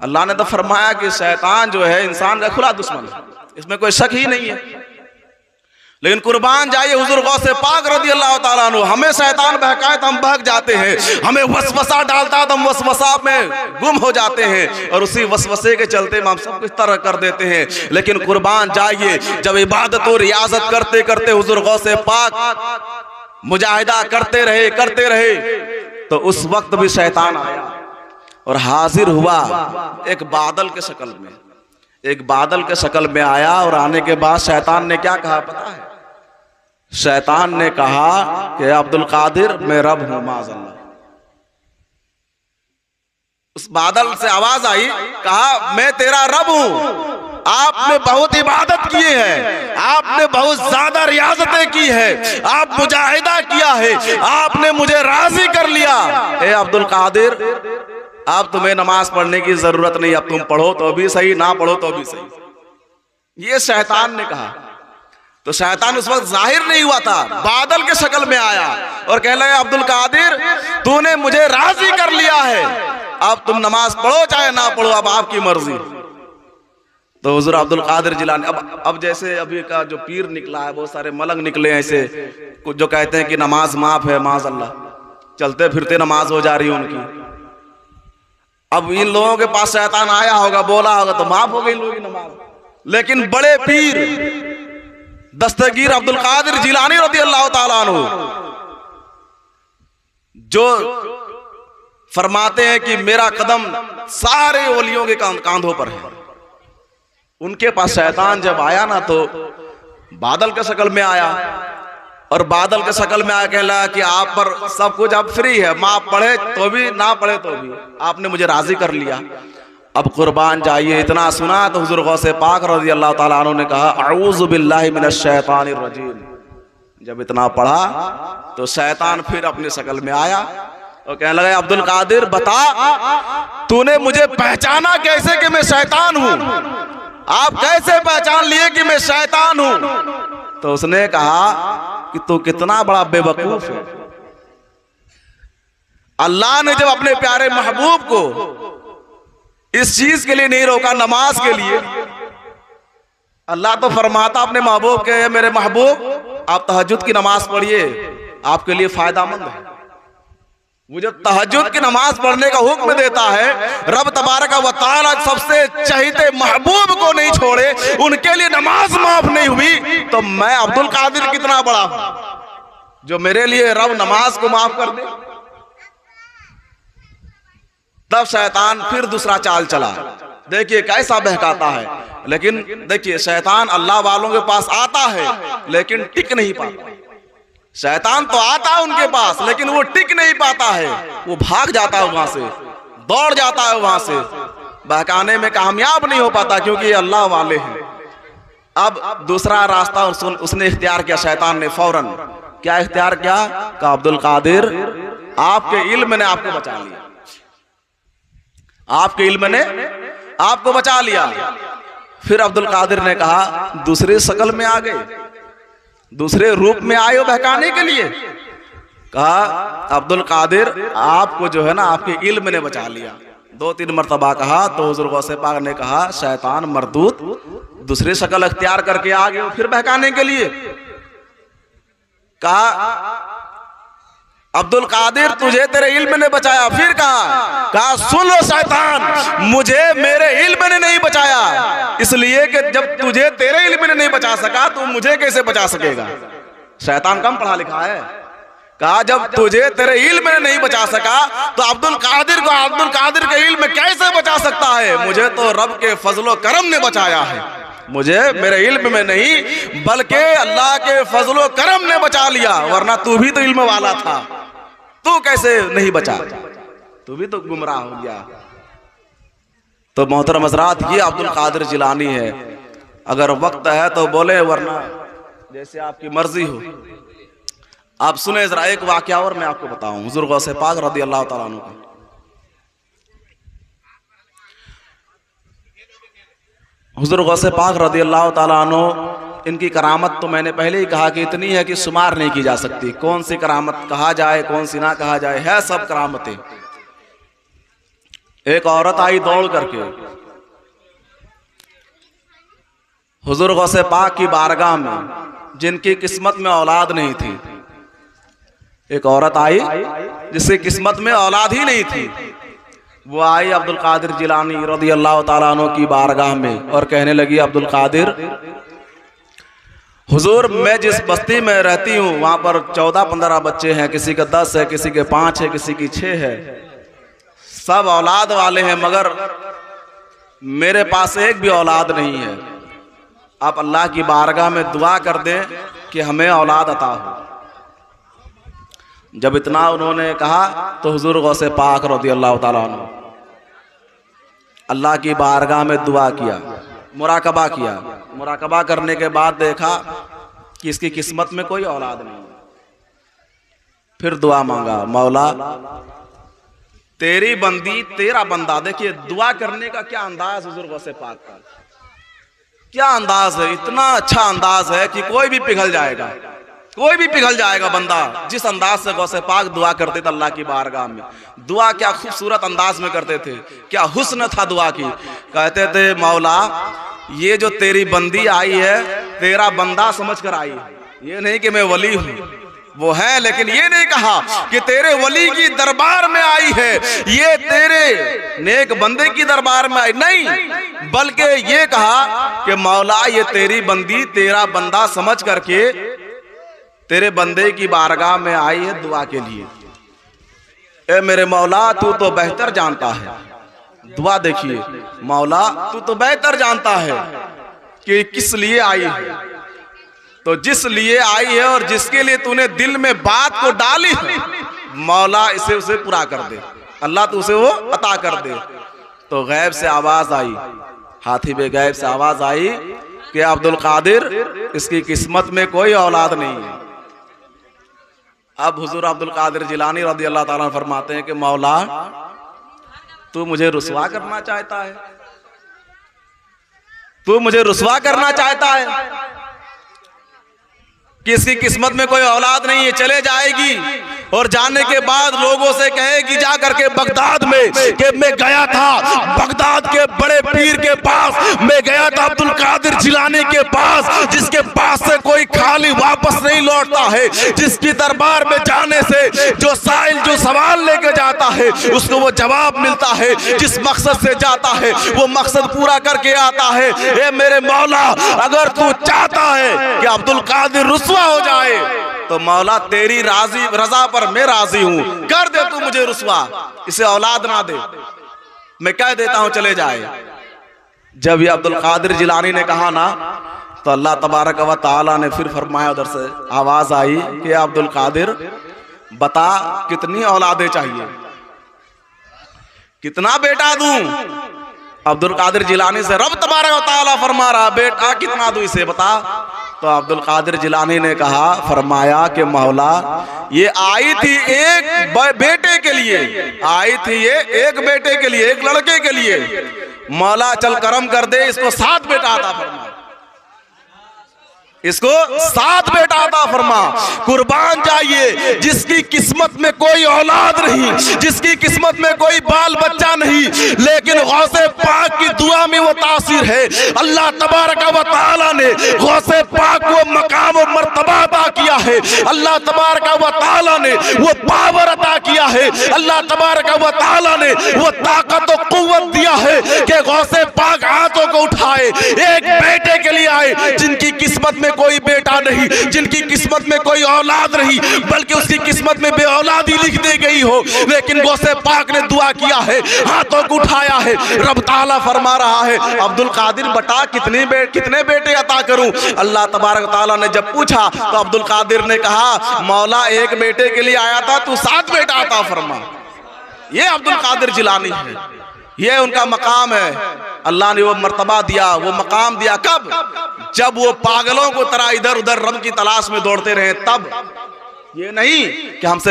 अल्लाह ने तो फरमाया कि शैतान जो है इंसान का खुला दुश्मन है, इसमें कोई शक ही नहीं है। लेकिन कुर्बान जाइए हुजूर गौसे पाक रज़ी अल्लाह ताला अन्हु, हमें शैतान बहकाए तो हम बहक जाते हैं, हमें वसवसा डालता है तो हम वसवसा में गुम हो जाते हैं और उसी वसवसे के चलते हम सब कुछ तरह कर देते हैं। लेकिन कुर्बान जाइए जब इबादत और रियाजत करते करते हुजूर गौसे पाक मुजाहिदा करते रहे तो उस वक्त भी शैतान आया और हाजिर हुआ एक बादल के शक्ल में आया। और आने के बाद शैतान ने क्या कहा पता है? शैतान ने कहा कि अब्दुल कादिर मैं रब हूं माज़अल्लाह। उस बादल से आवाज आई, कहा मैं तेरा रब हूं, आपने बहुत इबादत किए हैं, आपने बहुत ज्यादा रियाजतें की है, आप मुजाहिदा किया है, आपने मुझे राजी कर लिया। ए अब्दुल कादिर, अब तुम्हें नमाज पढ़ने की जरूरत नहीं, अब तुम पढ़ो तो भी सही, ना पढ़ो तो भी सही। ये शैतान ने कहा। तो शैतान उस वक्त जाहिर नहीं हुआ था, बादल के शक्ल में आया और कह लगा अब्दुल कादिर तूने मुझे राजी कर लिया है, अब तुम नमाज पढ़ो चाहे ना पढ़ो, अब आपकी मर्जी। तो हुजूर अब्दुल कादिर जिलानी, अब जैसे अभी का जो पीर निकला है, बहुत सारे मलंग निकले ऐसे कुछ जो कहते हैं कि नमाज माफ है माज़अल्लाह, चलते फिरते नमाज हो जा रही है उनकी। अब इन लोगों के पास शैतान आया होगा, बोला होगा तो माफ हो गई लोगों की नमाज। लेकिन बड़े पीर दस्तगीर अब्दुल कादिर जिलानी रज़ी अल्लाह ताला अन्हु जो फरमाते हैं कि मेरा कदम सारे वलियों के कांधों पर है, उनके पास शैतान जब आया ना तो बादल के शक्ल में आया और बादल के शक्ल में आया, कहला कि आप पर सब कुछ अब फ्री है, माँ पढ़े तो भी ना पढ़े तो भी आपने मुझे राजी कर लिया। अब कुर्बान जाइए, इतना सुना तो हुजूर गौसे पाक रज़ी अल्लाह ताला अन्हु ने कहा अऊज़ु बिल्लाहि मिनश शैतानिर रजीम। जब इतना पढ़ा तो शैतान फिर अपनी शक्ल में आया और कहने लगा अब्दुल कादिर बता तूने मुझे पहचाना कैसे कि मैं शैतान हूं, आप कैसे पहचान लिए कि मैं शैतान हूं? तो उसने कहा कि तू कितना बड़ा बेवकूफ है। अल्लाह ने जब अपने प्यारे महबूब को इस चीज के लिए नहीं रोका, नमाज के लिए, अल्लाह तो फरमाता अपने महबूब के मेरे महबूब आप तहज्जुद की नमाज पढ़िए, आपके लिए फायदामंद है। वो जब तहज्जुद की नमाज पढ़ने का हुक्म देता है, रब तबारक व तआला सबसे चहीते महबूब को नहीं छोड़े, उनके लिए नमाज माफ नहीं हुई, तो मैं अब्दुल कादिर कितना बड़ा हूं जो मेरे लिए रब नमाज को माफ कर दे। तब शैतान फिर दूसरा चाल चला, देखिए कैसा बहकाता है। लेकिन देखिए शैतान अल्लाह वालों के पास आता है लेकिन टिक नहीं पाता। शैतान तो आता है उनके पास लेकिन वो टिक नहीं पाता है, वो भाग जाता है वहां से, दौड़ जाता है वहां से, बहकाने में कामयाब नहीं हो पाता क्योंकि ये अल्लाह वाले हैं। अब दूसरा रास्ता उसने इख्तियार किया, शैतान ने फौरन क्या इख्तियार किया? कहा अब्दुल कादिर आपके इल्म ने आपको बचा लिया, आपके इल्म ने आपको बचा लिया। फिर अब्दुल कादिर ने कहा दूसरे शक्ल में आ गए, दूसरे रूप में आए हो बहकाने के लिए। कहा अब्दुल कादिर आपको जो है ना आपके इल्म ने बचा लिया। 2-3 मरतबा कहा तो हुजूर गौसे पाक ने कहा शैतान मरदूत दूसरी शक्ल अख्तियार करके आ गए फिर बहकाने के लिए। कहा अब्दुल कादिर तुझे तेरे इल्म ने बचाया। फिर कहा सुन लो शैतान, मुझे मेरे इल्म ने नहीं बचाया, इसलिए कि जब तुझे तेरे इल्म ने नहीं बचा सका तो मुझे कैसे बचा सकेगा? शैतान कम पढ़ा लिखा है। कहा जब तुझे तेरे इल्म ने नहीं बचा सका तो अब्दुल कादिर को अब्दुल कादिर के इल्म कैसे बचा सकता है? मुझे तो रब के फजलो करम ने बचाया है, मुझे मेरे इल्म में नहीं बल्कि अल्लाह के फजलो करम ने बचा लिया, वरना तू भी तो इल्म वाला था, तू कैसे नहीं बचा? तू भी तो गुमराह हो गया। तो मोहतरम हज़रात ये अब्दुल कादिर जिलानी है। अगर वक्त है तो बोले, वरना जैसे आपकी मर्जी हो। आप सुने जरा एक वाकया और मैं आपको बताऊं, हुजूर गौसे पाक रज़ी अल्लाह तआला अन्हु का। हुजूर गौसे पाक रज़ी अल्लाह तआला अन्हु, इनकी करामत तो मैंने पहले ही कहा कि इतनी है कि शुमार नहीं की जा सकती। कौन सी करामत कहा जाए कौन सी ना कहा जाए, है सब करामतें। एक औरत आई दौड़ करके हुजूर गौसे पाक की बारगाह में, जिनकी किस्मत में औलाद नहीं थी। एक औरत आई जिसकी किस्मत में औलाद ही नहीं थी। वो आई अब्दुल कादिर जिलानी रज़ी अल्लाह ताला अन्हु की बारगाह में और कहने लगी, अब्दुल कादिर हुजूर, मैं जिस बस्ती में रहती हूँ वहां पर 14-15 बच्चे हैं, किसी के 10 है, किसी के 5 है, किसी की 6 है, सब औलाद वाले हैं, मगर मेरे पास एक भी औलाद नहीं है। आप अल्लाह की बारगाह में दुआ कर दें कि हमें औलाद अता हो। जब इतना उन्होंने कहा तो हुजूर गौसे पाक रज़ी अल्लाह ताला अन्हु अल्लाह की बारगाह में दुआ किया, मुराकबा किया। मुराकबा करने के बाद देखा कि इसकी किस्मत में कोई औलाद नहीं है। फिर दुआ मांगा, मौला तेरी बंदी तेरा बंदा। देखिए दुआ करने का क्या अंदाज हुजूर गौसे पाक का, क्या अंदाज है, इतना अच्छा अंदाज है कि कोई भी पिघल जाएगा, कोई भी पिघल जाएगा बंदा। जिस अंदाज से गौसे पाक दुआ करते थे अल्लाह की बारगाह में, दुआ क्या खूबसूरत अंदाज में करते थे, क्या हुस्न था दुआ की। कहते थे, मौला ये जो तेरी बंदी आई है तेरा बंदा समझकर आई है। ये नहीं कि मैं वली हूं, वो है, लेकिन ये नहीं कहा कि तेरे वली की दरबार में आई है, ये तेरे नेक बंदे की दरबार में आई, नहीं, बल्कि ये कहा कि मौला ये तेरी बंदी तेरा बंदा समझ करके तेरे बंदे की बारगाह में आई है दुआ के लिए। ए मेरे मौला तू तो बेहतर जानता है। दुआ देखिए, मौला तू तो बेहतर जानता है कि किस लिए आई है। तो जिस लिए आई है और जिसके लिए तूने दिल में बात को डाली है, मौला इसे उसे पूरा कर दे, अल्लाह तू उसे वो अता कर दे। तो गैब से आवाज आई, हाथी बे गैब से आवाज आई कि अब्दुल कादिर इसकी किस्मत में कोई औलाद नहीं है। अब हुजूर अब्दुल कादिर जिलानी रज़ी अल्लाह ताला फरमाते हैं कि मौला तू मुझे रुसवा करना चाहता है, तू मुझे रुसवा करना चाहता है कि इसकी किस्मत में कोई औलाद नहीं है, चले जाएगी और जाने के बाद लोगों से कहेगी जा करके बगदाद में कि मैं गया था बगदाद के बड़े पीर के पास, मैं गया था अब्दुल कादिर जिलानी के पास, जिसके पास से कोई खाली वापस नहीं लौटता है, जिसकी दरबार में जाने से जो साइल जो सवाल लेके जाता है उसको वो जवाब मिलता है, जिस मकसद से जाता है वो मकसद पूरा करके आता है। ए मेरे मौला अगर तू चाहता है कि अब्दुल कादिर रुसवा हो जाए तो मौला तेरी राजी रजा पर मैं राजी हूं, कर दे तू मुझे रुसवा, इसे औलाद ना दे, मैं कह देता हूं चले जाए। जब ये अब्दुल कादिर जिलानी ने कहा ना तो अल्लाह तबारक व तआला ने फिर फरमाया, उधर से आवाज आई कि अब्दुल कादिर बता कितनी औलादें चाहिए, कितना बेटा दूं। अब्दुल कादिर जिलानी से रब तबारक व तआला फरमा रहा, बेटा कितना दूं इसे बता। तो अब्दुल कादिर जिलानी ने कहा, फरमाया कि मौला ये आई थी एक बेटे के लिए, आई थी ये एक बेटे के लिए, एक लड़के के लिए, मौला चल करम कर दे इसको 7 बेटा आता फरमा, इसको 7 बेटा अता फरमा। कुर्बान जाइए जिसकी किस्मत में कोई औलाद नहीं, जिसकी किस्मत में कोई बाल बच्चा नहीं, लेकिन गौसे पाक की दुआ में वो तासीर है। अल्लाह तबारक व तआला ने गौसे पाक को मकाम और मर्तबा अता किया है, अल्लाह तबारक व तआला ने वो पावर अता किया है, अल्लाह तबारक व तआला ने वो ताकत और कुव्वत दिया है कि गौसे पाक हाथों को उठाए, एक बेटे के लिए आए जिनकी किस्मत में कोई बेटा नहीं, जिनकी किस्मत में कोई औलाद नहीं, बल्कि उसकी किस्मत में बे औलादी लिख दी गई हो, लेकिन गौसे पाक ने दुआ किया है, हाथों को उठाया है। रब ताला फरमा रहा है, अब्दुल कादिर बता कितने बेटे अता करूं। अल्लाह तबारक ताला ने जब पूछा तो अब्दुल कादिर ने कहा, मौला एक बेटे के लिए आया था, तू 7 बेटा अता फरमा। ये अब्दुल कादिर जिलानी है, ये उनका मकाम है। अल्लाह ने वो मर्तबा दिया, वो मकाम दिया कब? जब वो पागलों को तरह इधर उधर रब की तलाश में दौड़ते रहे, तब। ये नहीं कि हमसे